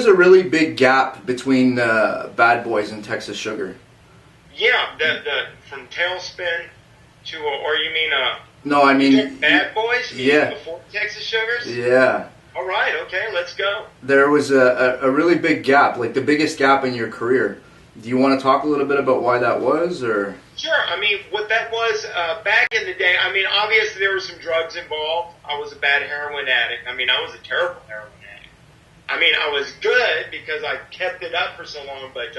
was a really big gap between Bad Boys and Texas Sugar. Yeah, the from Tailspin to, or you mean No, I mean Bad Boys? Yeah. Before Texas Sugars? Yeah. All right, okay, let's go. There was a really big gap, like the biggest gap in your career. Do you want to talk a little bit about why that was, or? Sure. I mean, what that was back in the day, I mean, obviously there were some drugs involved. I was a bad heroin addict. I mean, I was a terrible heroin addict. I mean, I was good because I kept it up for so long, but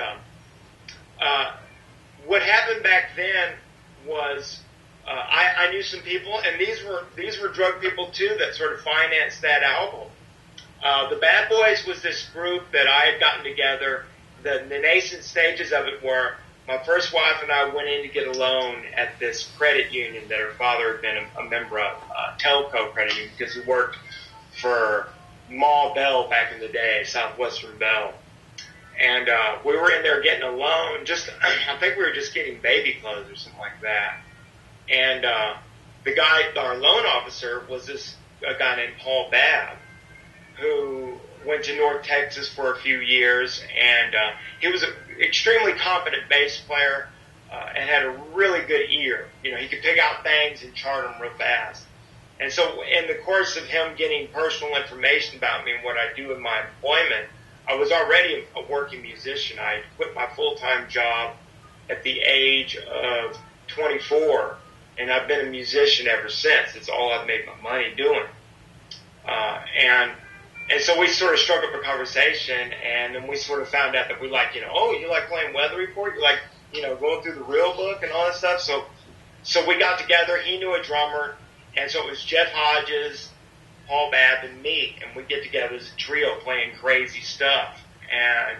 what happened back then was I knew some people, and these were drug people too that sort of financed that album. The Bad Boys was this group that I had gotten together. The nascent stages of it were my first wife and I went in to get a loan at this credit union that her father had been a member of, Telco Credit Union, because he worked for Ma Bell back in the day, Southwestern Bell. And we were in there getting a loan. I think we were just getting baby clothes or something like that. And the guy, our loan officer, was a guy named Paul Babb, who went to North Texas for a few years, and he was an extremely competent bass player and had a really good ear. You know, he could pick out things and chart them real fast. And so in the course of him getting personal information about me and what I do in my employment, I was already a working musician. I quit my full-time job at the age of 24, and I've been a musician ever since. It's all I've made my money doing. And so we sort of struck up a conversation, and then we sort of found out that we like, you like playing Weather Report? You like, going through the real book and all that stuff? So we got together. He knew a drummer, and so it was Jeff Hodges, Paul Babb, and me, and we'd get together as a trio playing crazy stuff. And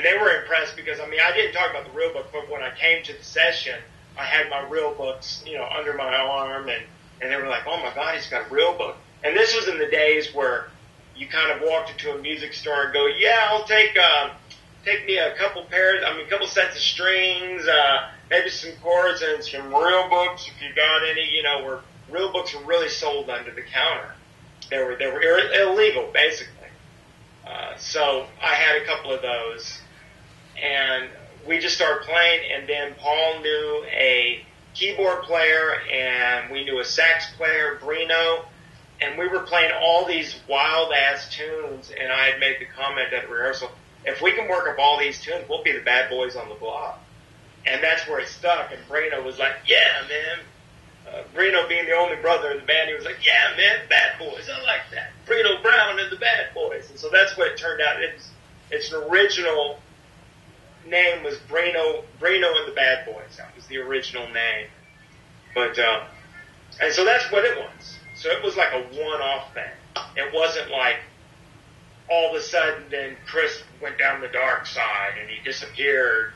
they were impressed because, I mean, I didn't talk about the real book, but when I came to the session, I had my real books, under my arm, and they were like, oh my God, he's got a real book. And this was in the days where you kind of walked into a music store and go, yeah, I'll take me a couple sets of strings, maybe some chords and some real books if you got any, where real books were really sold under the counter. They were illegal, basically. So I had a couple of those, and we just started playing, and then Paul knew a keyboard player, and we knew a sax player, Brino, and we were playing all these wild-ass tunes, and I had made the comment at rehearsal, if we can work up all these tunes, we'll be the Bad Boys on the block. And that's where it stuck, and Brino was like, yeah, man. Brino being the only brother in the band, he was like, yeah, man, Bad Boys, I like that. Brino Brown and the Bad Boys. And so that's what it turned out. It's an original name was Brino and the Bad Boys. That was the original name. But, and so that's what it was. So it was like a one-off thing. It wasn't like all of a sudden then Chris went down the dark side and he disappeared,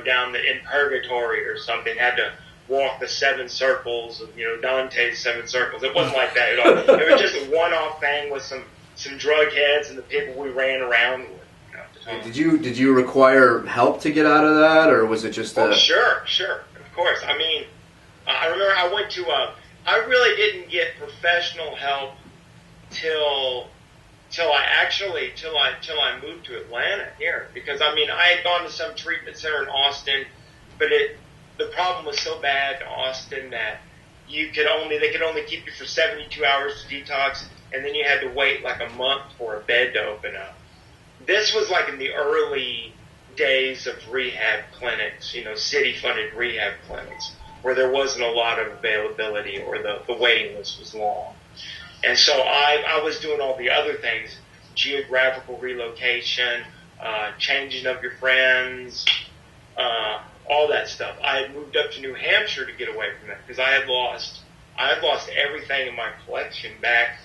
down in purgatory or something, had to walk the 7 circles of, Dante's 7 circles. It wasn't like that at all. It was just a one-off thing with some drug heads and the people we ran around with. Did you require help to get out of that, or was it just Sure, of course. I mean, I remember I went to I really didn't get professional help till I moved to Atlanta here, because I mean I had gone to some treatment center in Austin, but the problem was so bad in Austin that they could only keep you for 72 hours to detox, and then you had to wait like a month for a bed to open up. This was like in the early days of rehab clinics, city-funded rehab clinics, where there wasn't a lot of availability or the waiting list was long. And so I was doing all the other things, geographical relocation, changing of your friends, all that stuff. I had moved up to New Hampshire to get away from it because I had lost everything in my collection back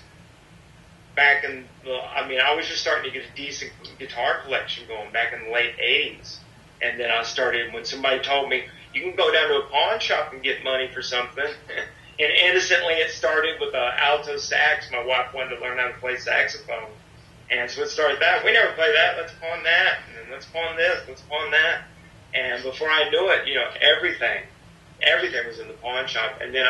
in I was just starting to get a decent guitar collection going back in the late 80s. And then I started, when somebody told me, you can go down to a pawn shop and get money for something. And innocently it started with an alto sax. My wife wanted to learn how to play saxophone. And so it started that. We never play that. Let's pawn that. And then let's pawn this. Let's pawn that. And before I knew it, everything was in the pawn shop. And then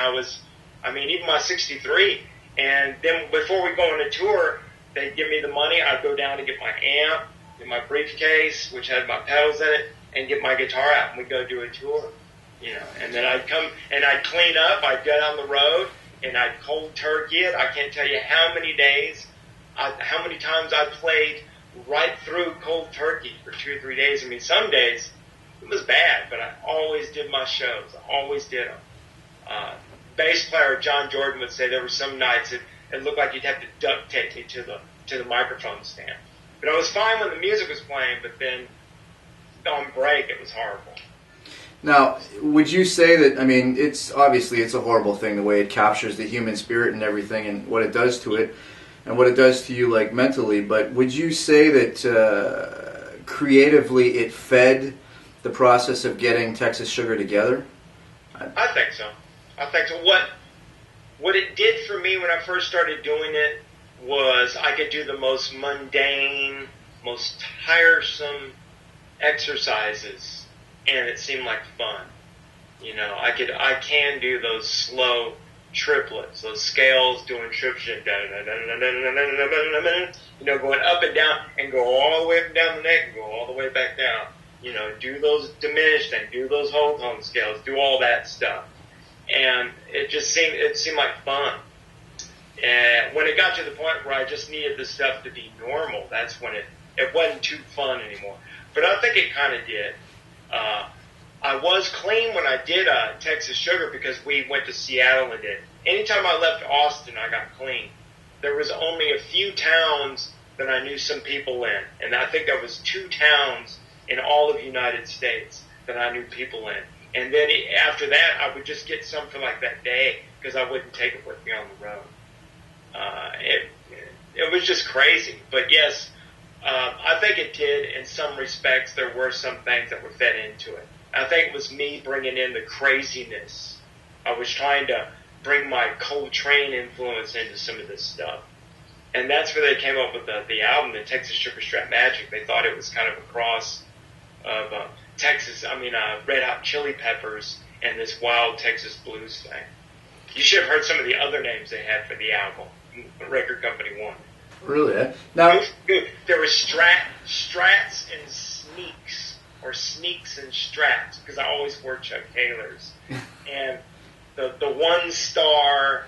even my 63. And then before we go on a tour, they'd give me the money. I'd go down to get my amp, get my briefcase, which had my pedals in it, and get my guitar out, and we'd go do a tour. And then I'd come and I'd clean up. I'd go down the road and I'd cold turkey it. I can't tell you how many days, how many times I played right through cold turkey for 2 or 3 days. I mean, some days it was bad, but I always did my shows. I always did them. Bass player John Jordan would say there were some nights it looked like you'd have to duct tape me to the microphone stand. But I was fine when the music was playing, but then on break it was horrible. Now, would you say that, I mean, it's a horrible thing, the way it captures the human spirit and everything and what it does to it and what it does to you, like, mentally, but would you say that creatively it fed the process of getting Texas Sugar together? I think so. What it did for me when I first started doing it was I could do the most mundane, most tiresome exercises, and it seemed like fun. I can do those slow triplets, those scales, doing trips, going up and down, and go all the way up and down the neck, and go all the way back down. Do those diminished and do those whole tone scales, do all that stuff, and it seemed like fun. And when it got to the point where I just needed the stuff to be normal, that's when it wasn't too fun anymore. But I think it kind of did. I was clean when I did Texas Sugar because we went to Seattle and did. Anytime I left Austin, I got clean. There was only a few towns that I knew some people in, and I think there was 2 towns in all of the United States that I knew people in. And then after that, I would just get some for like that day because I wouldn't take it with me on the road. It was just crazy. But yes, I think it did in some respects. There were some things that were fed into it. I think it was me bringing in the craziness. I was trying to bring my Coltrane influence into some of this stuff. And that's where they came up with the album, the Texas Sugar Strap Magic. They thought it was kind of a cross of Red Hot Chili Peppers and this wild Texas blues thing. You should have heard some of the other names they had for the album. The record company won. Really? Eh? Now, there were Strats and Sneaks, or Sneaks and Strats, because I always wore Chuck Taylors. And the one star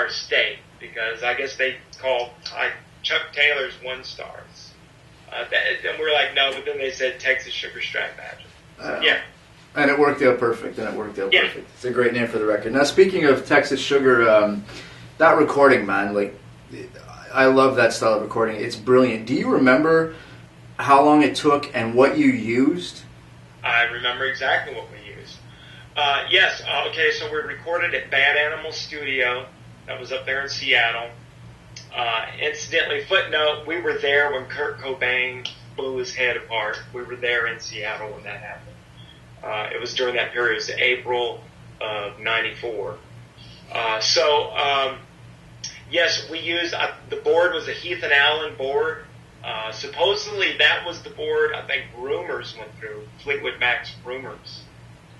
state, because I guess they called Chuck Taylor's 1 stars. And we're like, no, but then they said Texas Sugar Strap Magic. Yeah. And it worked out perfect. It's a great name for the record. Now, speaking of Texas Sugar, that recording, man, like, I love that style of recording. It's brilliant. Do you remember how long it took and what you used? I remember exactly what we used. Yes. Okay, so we recorded at Bad Animal Studio. That was up there in Seattle. Incidentally, footnote, we were there when Kurt Cobain blew his head apart. We were there in Seattle when that happened. It was during that period. It was April of 94. Yes, we used, the board was a Heath and Allen board. Supposedly that was the board I think Rumors went through, Fleetwood Mac's Rumors.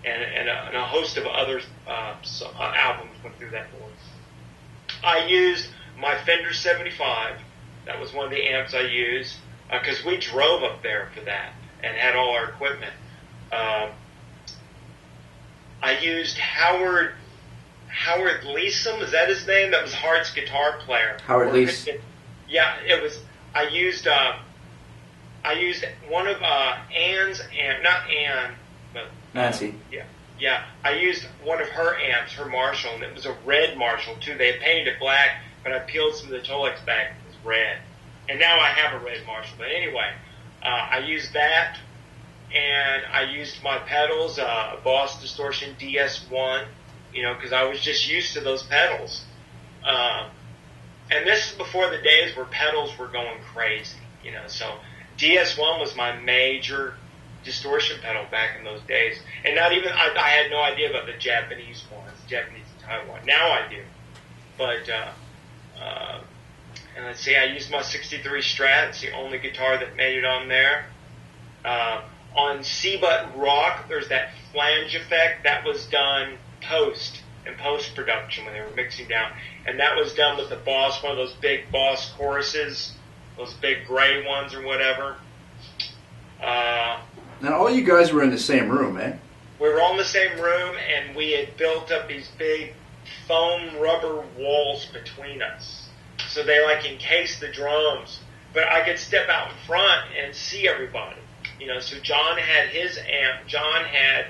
And a host of other albums went through that board. I used my Fender 75. That was one of the amps I used, because we drove up there for that and had all our equipment. I used Howard Leeson, is that his name? That was Hart's guitar player. Howard Leeson. Yeah, it was. I used one of Ann's amp, not Ann, but Nancy. Yeah. I used one of her amps, her Marshall, and it was a red Marshall too. They had painted it black, but I peeled some of the Tolex back. It was red, and now I have a red Marshall. But anyway, I used that, and I used my pedals, a Boss Distortion DS1. Because I was just used to those pedals. And this is before the days where pedals were going crazy, So DS1 was my major distortion pedal back in those days. And not even, I had no idea about the Japanese ones, Japanese and Taiwan. Now I do. But, and let's see, I used my 63 Strat. It's the only guitar that made it on there. On C-Butt Rock, there's that flange effect. That was done post. in post-production when they were mixing down. And that was done with the Boss, one of those big Boss choruses, those big gray ones or whatever. Now, all you guys were in the same room, eh? We were all in the same room, and we had built up these big foam rubber walls between us. So they like encased the drums. But I could step out in front and see everybody. You know, so John had his amp. John had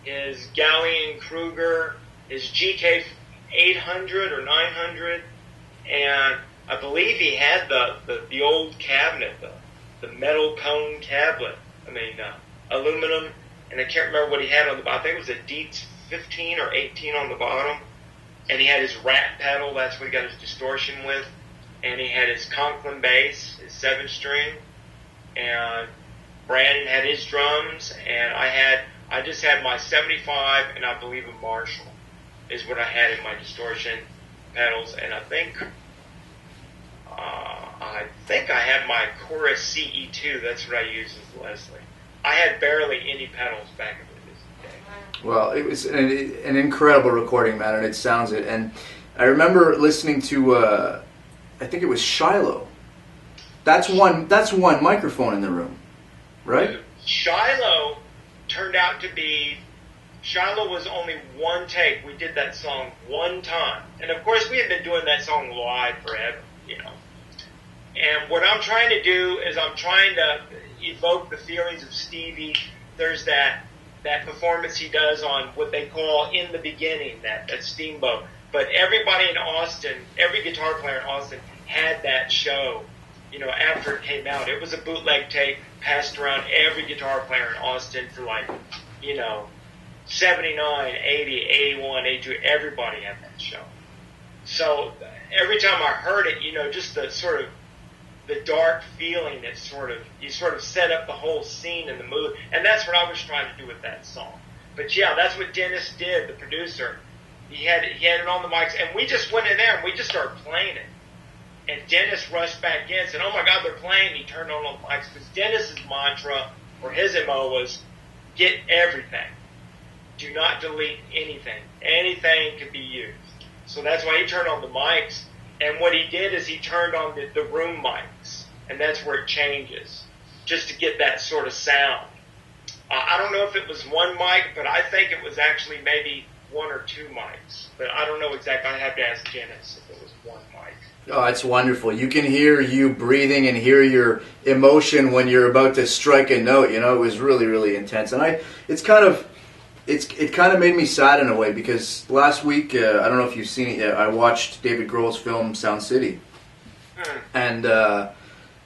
his Gallion Kruger, his GK 800 or 900, and I believe he had the old cabinet, the metal cone cabinet. Aluminum, and I can't remember what he had on the bottom. I think it was a Dietz 15 or 18 on the bottom, and he had his Rat pedal. That's what he got his distortion with, and he had his Conklin bass, his 7-string, and Brandon had his drums, and I just had my 75, and I believe a Marshall is what I had in my distortion pedals, and I think I had my Chorus CE2. That's what I used with Leslie. I had barely any pedals back in the day. Well, it was an incredible recording, man, and it sounds it. And I remember listening to, I think it was Shiloh. That's one microphone in the room, right? Shiloh turned out to be, Shiloh was only one take. We did that song one time. And of course we had been doing that song live forever, you know. And what I'm trying to do is I'm trying to evoke the feelings of Stevie. There's that performance he does on what they call In the Beginning, that Steamboat. But everybody in Austin, every guitar player in Austin had that show, you know, after it came out. It was a bootleg tape passed around every guitar player in Austin for 79, 80, 81, 82. Everybody had that show. So every time I heard it, you know, just the sort of the dark feeling that you sort of set up the whole scene and the mood. And that's what I was trying to do with that song. But yeah, that's what Dennis did, the producer. He had it on the mics, and we just went in there and we just started playing it. And Dennis rushed back in and said, "Oh my God, they're playing." He turned on all the mics because Dennis's mantra or his MO was get everything. Do not delete anything. Anything can be used. So that's why he turned on the mics. And what he did is he turned on the room mics, and that's where it changes, just to get that sort of sound. I don't know if it was one mic, but I think it was actually maybe one or two mics. But I don't know exactly. I have to ask Dennis if it was one mic. Oh, it's wonderful. You can hear you breathing and hear your emotion when you're about to strike a note. You know, it was really, really intense. And it kind of made me sad in a way, because last week, I don't know if you've seen it yet, I watched David Grohl's film Sound City. And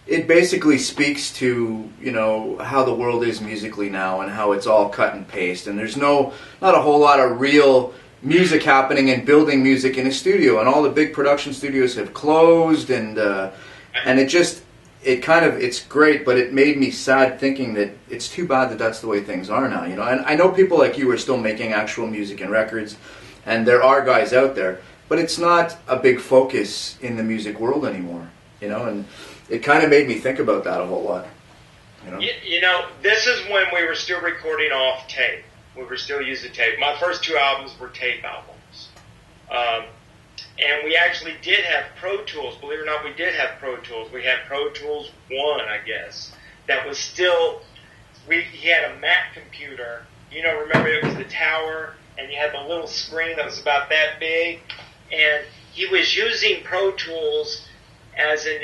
it basically speaks to, you know, how the world is musically now and how it's all cut and paste. And there's not a whole lot of real music happening and building music in a studio. And all the big production studios have closed, and it's great, but it made me sad thinking that it's too bad that that's the way things are now, you know. And I know people like you are still making actual music and records, and there are guys out there, but it's not a big focus in the music world anymore, you know, and it kind of made me think about that a whole lot, you know. You know, this is when we were still recording off tape. We were still using tape. My first 2 albums were tape albums. And we actually did have Pro Tools. Believe it or not, we did have Pro Tools. We had Pro Tools 1, I guess. That was still, he had a Mac computer. You know, remember it was the tower, and you had the little screen that was about that big. And he was using Pro Tools as an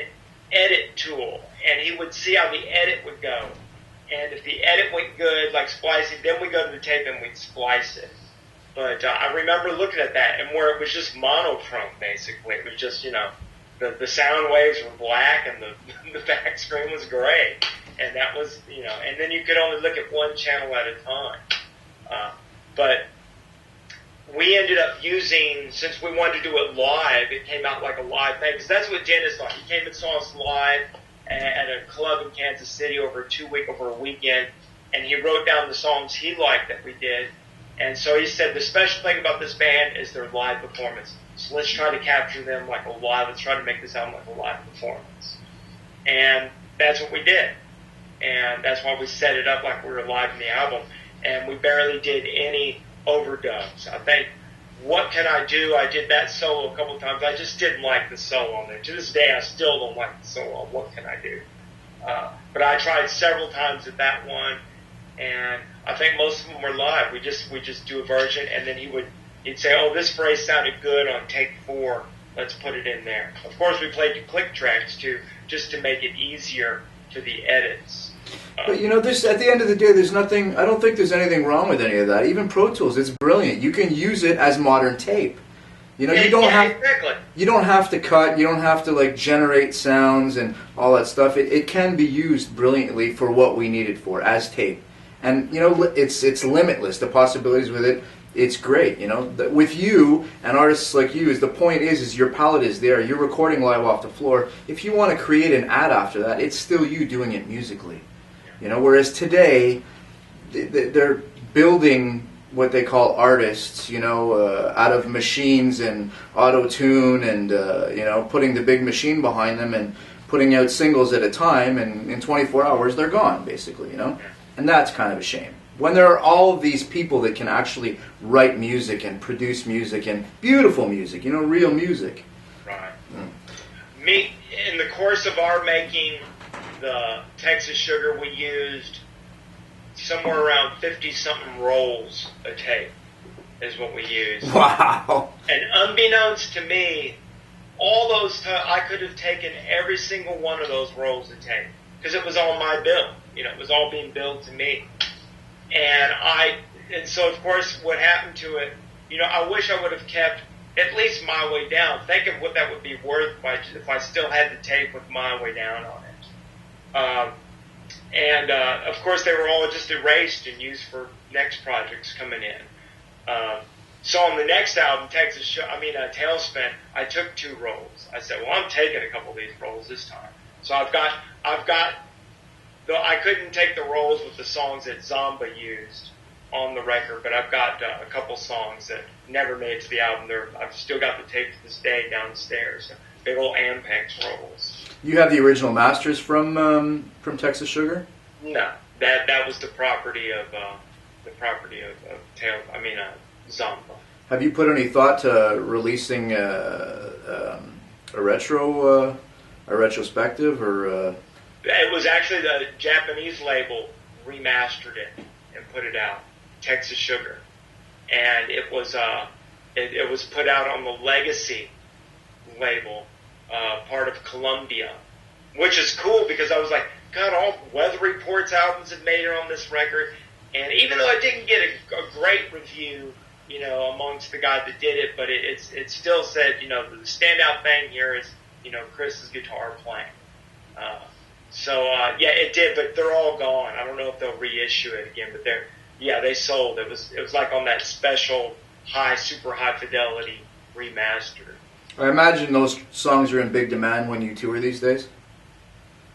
edit tool. And he would see how the edit would go. And if the edit went good, like splicing, then we go to the tape and we'd splice it. But I remember looking at that, and where it was just monochrome, basically. It was just, you know, the sound waves were black and the back screen was gray. And that was, you know, and then you could only look at one channel at a time. But we ended up using, since we wanted to do it live, it came out like a live thing. Because that's what Dennis thought. He came and saw us live at a club in Kansas City over a weekend. And he wrote down the songs he liked that we did. And so he said, the special thing about this band is their live performance. So let's try to capture them like a live, let's try to make this album like a live performance. And that's what we did. And that's why we set it up like we were live in the album. And we barely did any overdubs. I think what can I do? I did that solo a couple times. I just didn't like the solo on there. To this day, I still don't like the solo. What can I do? But I tried several times at that one, and I think most of them were live. We just do a version, and then he'd say, "Oh, this phrase sounded good on take 4. Let's put it in there." Of course, we played the click tracks too, just to make it easier for the edits. But this at the end of the day, there's nothing. I don't think there's anything wrong with any of that. Even Pro Tools, it's brilliant. You can use it as modern tape. You don't have exactly. You don't have to cut. You don't have to generate sounds and all that stuff. It can be used brilliantly for what we need it for as tape. And it's limitless. The possibilities with it. It's great. With you and artists like you, the point is your palette is there. You're recording live off the floor. If you want to create an ad after that, it's still you doing it musically. Whereas today, they're building what they call artists, out of machines and auto-tune and, putting the big machine behind them and putting out singles at a time, and in 24 hours they're gone, basically, And that's kind of a shame. When there are all of these people that can actually write music and produce music and beautiful music, real music. Right. Me, in the course of our making the Texas Sugar, we used somewhere around 50-something rolls a tape is what we used. Wow. And unbeknownst to me, all those I could have taken every single one of those rolls of tape because it was on my bill. It was all being billed to me. And so of course what happened to it, I wish I would have kept at least My Way Down. Think of what that would be worth if I still had the tape with My Way Down on it. Of course they were all just erased and used for next projects coming in. So on the next album, Tailspin, I took 2 rolls. I said, well, I'm taking a couple of these rolls this time. So I've got, though I couldn't take the rolls with the songs that Zomba used on the record, but I've got a couple songs that never made it to the album. I've still got the tape to this day downstairs. So big old Ampex rolls. You have the original masters from Texas Sugar? No, that was the property of Zomba. Have you put any thought to releasing a retrospective or? It was actually the Japanese label remastered it and put it out, Texas Sugar, and it was put out on the Legacy label, part of Columbia, which is cool because I was like, God, all Weather Report's albums have made it on this record, and even though I didn't get a great review, amongst the guys that did it, but it still said, the standout thing here is, Chris's guitar playing. It did, but they're all gone. I don't know if they'll reissue it again, but they sold. It was like on that special super high fidelity remastered. I imagine those songs are in big demand when you tour these days.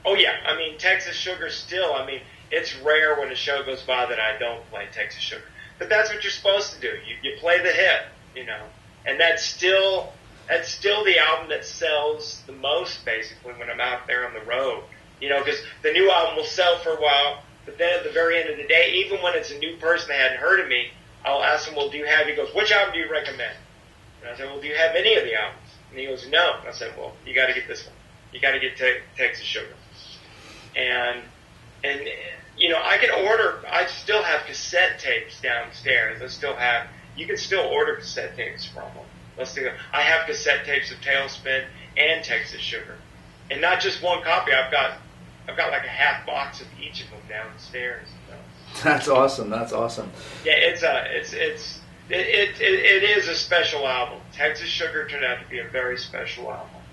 Oh yeah, Texas Sugar still. It's rare when a show goes by that I don't play Texas Sugar. But that's what you're supposed to do. You play the hit, and that's still the album that sells the most, basically, when I'm out there on the road. Because the new album will sell for a while, but then at the very end of the day, even when it's a new person that hadn't heard of me, I'll ask him, well, he goes, which album do you recommend? And I said, well, do you have any of the albums? And he goes, no. And I said, well, you got to get this one. You got to get Texas Sugar. And I still have cassette tapes downstairs. You can still order cassette tapes from them. I have cassette tapes of Tailspin and Texas Sugar. And not just one copy. I've got like a half box of each of them downstairs. That's awesome. Yeah, it is a special album. Texas Sugar turned out to be a very special album.